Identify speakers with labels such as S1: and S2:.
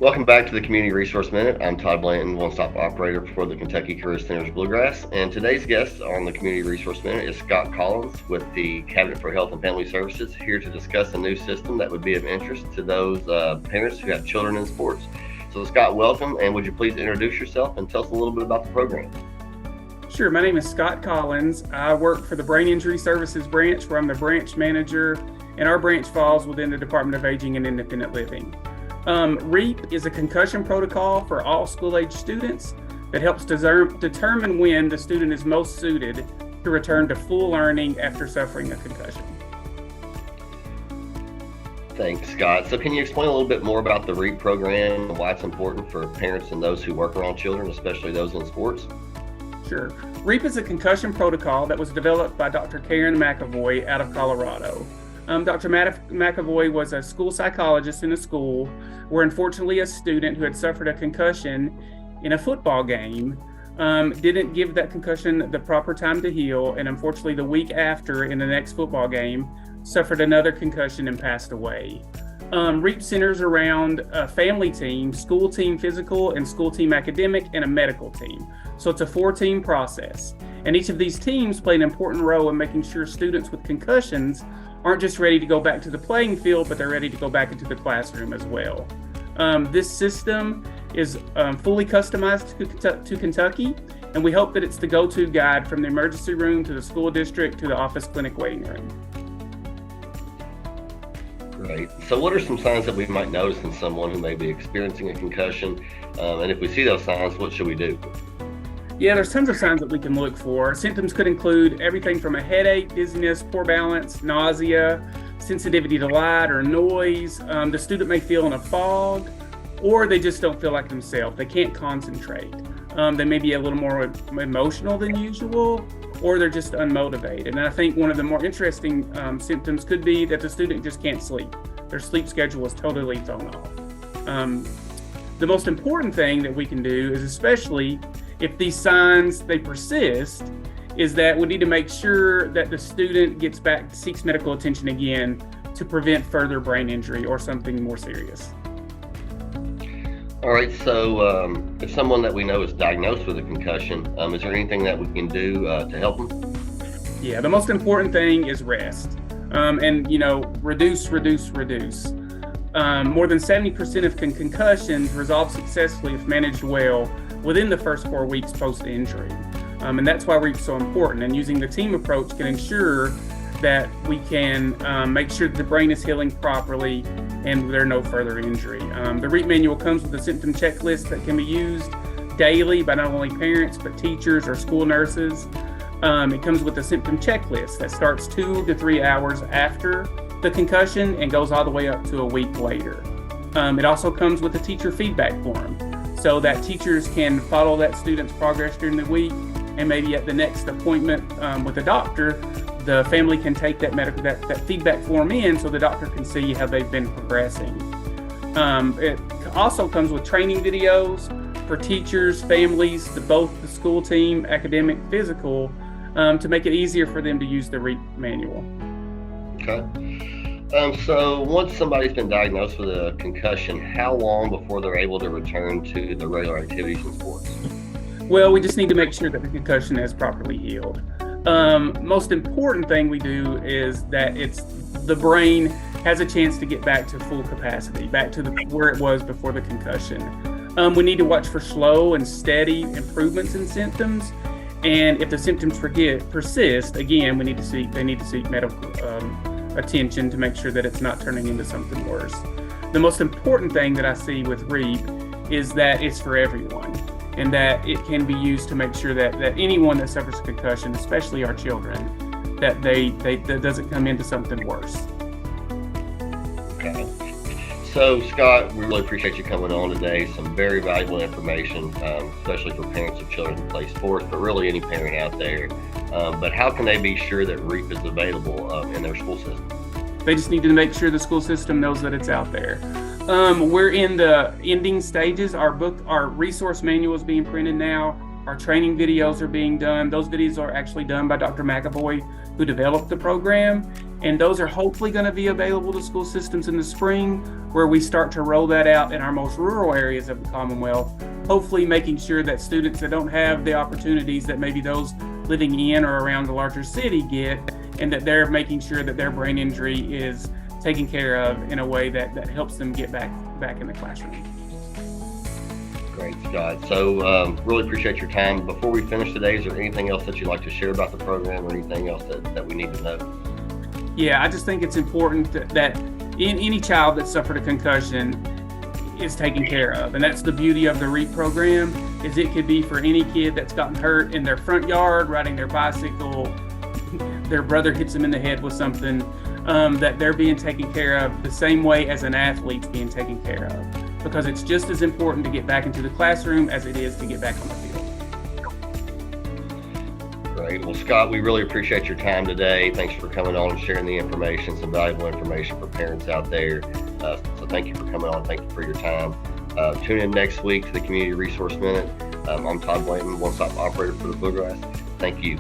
S1: Welcome back to the Community Resource Minute. I'm Todd Blanton, one-stop operator for the Kentucky Career Center's Bluegrass. And today's guest on the Community Resource Minute is Scott Collins with the Cabinet for Health and Family Services, here to discuss a new system that would be of interest to those parents who have children in sports. So Scott, welcome, and would you please introduce yourself and tell us a little bit about the program?
S2: Sure, my name is Scott Collins. I work for the Brain Injury Services branch, where I'm the branch manager, and our branch falls within the Department of Aging and Independent Living. REAP is a concussion protocol for all school-age students that helps determine when the student is most suited to return to full learning after suffering a concussion.
S1: Thanks, Scott. So can you explain a little bit more about the REAP program and why it's important for parents and those who work around children, especially those in sports?
S2: Sure. REAP is a concussion protocol that was developed by Dr. Karen McAvoy out of Colorado. Dr. McAvoy was a school psychologist in a school where, unfortunately, a student who had suffered a concussion in a football game didn't give that concussion the proper time to heal, and unfortunately, the week after, in the next football game, suffered another concussion and passed away. REAP centers around a family team, school team physical, and school team academic, and a medical team. So it's a 4-team process. And each of these teams play an important role in making sure students with concussions aren't just ready to go back to the playing field, but they're ready to go back into the classroom as well. This system is fully customized to Kentucky, and we hope that it's the go-to guide from the emergency room to the school district to the office clinic waiting room.
S1: Great. So what are some signs that we might notice in someone who may be experiencing a concussion? And if we see those signs, what should we do?
S2: Yeah, there's tons of signs that we can look for. Symptoms could include everything from a headache, dizziness, poor balance, nausea, sensitivity to light or noise. The student may feel in a fog, or they just don't feel like themselves. They can't concentrate. They may be a little more emotional than usual, or they're just unmotivated. And I think one of the more interesting symptoms could be that the student just can't sleep. Their sleep schedule is totally thrown off. The most important thing that we can do is, especially if these signs, they persist, is that we need to make sure that the student seeks medical attention again to prevent further brain injury or something more serious.
S1: All right, so if someone that we know is diagnosed with a concussion, is there anything that we can do to help them?
S2: Yeah, the most important thing is rest. And, reduce. More than 70% of concussions resolve successfully if managed well within the first 4 weeks post-injury. And that's why REAP's so important. And using the team approach can ensure that we can make sure that the brain is healing properly and there are no further injury. The REAP manual comes with a symptom checklist that can be used daily by not only parents, but teachers or school nurses. It comes with a symptom checklist that starts 2 to 3 hours after the concussion and goes all the way up to a week later. It also comes with a teacher feedback form, so that teachers can follow that student's progress during the week, and maybe at the next appointment with the doctor, the family can take that feedback form in so the doctor can see how they've been progressing. It also comes with training videos for teachers, families, both the school team, academic, physical, to make it easier for them to use the REAP manual.
S1: Okay. So once somebody's been diagnosed with a concussion, how long before they're able to return to the regular activities in sports?
S2: Well, we just need to make sure that the concussion is properly healed. Most important thing we do is that the brain has a chance to get back to full capacity, back to where it was before the concussion. We need to watch for slow and steady improvements in symptoms. And if the symptoms persist, again, they need to seek medical attention to make sure that it's not turning into something worse. The most important thing that I see with REAP is that it's for everyone, and that it can be used to make sure that anyone that suffers a concussion, especially our children, that that doesn't come into something worse.
S1: Okay. So Scott, we really appreciate you coming on today. Some very valuable information, especially for parents of children who play sports, but really any parent out there. But how can they be sure that REAP is available in their school system?
S2: They just need to make sure the school system knows that it's out there. We're in the ending stages. Our resource manual is being printed now. Our training videos are being done. Those videos are actually done by Dr. McAvoy, who developed the program. And those are hopefully going to be available to school systems in the spring, where we start to roll that out in our most rural areas of the Commonwealth, hopefully making sure that students that don't have the opportunities that maybe those living in or around the larger city get, and that they're making sure that their brain injury is taken care of in a way that helps them get back in the classroom.
S1: Great, Scott. So really appreciate your time. Before we finish today, is there anything else that you'd like to share about the program or anything else that we need to know?
S2: Yeah, I just think it's important that any child that suffered a concussion is taken care of. And that's the beauty of the REAP program, is it could be for any kid that's gotten hurt in their front yard, riding their bicycle, their brother hits them in the head with something, that they're being taken care of the same way as an athlete's being taken care of. Because it's just as important to get back into the classroom as it is to get back on the field.
S1: Great. Well, Scott, we really appreciate your time today. Thanks for coming on and sharing the information, some valuable information for parents out there. So thank you for coming on. Thank you for your time. Tune in next week to the Community Resource Minute. I'm Todd Blanton, one-stop operator for the Bluegrass. Thank you.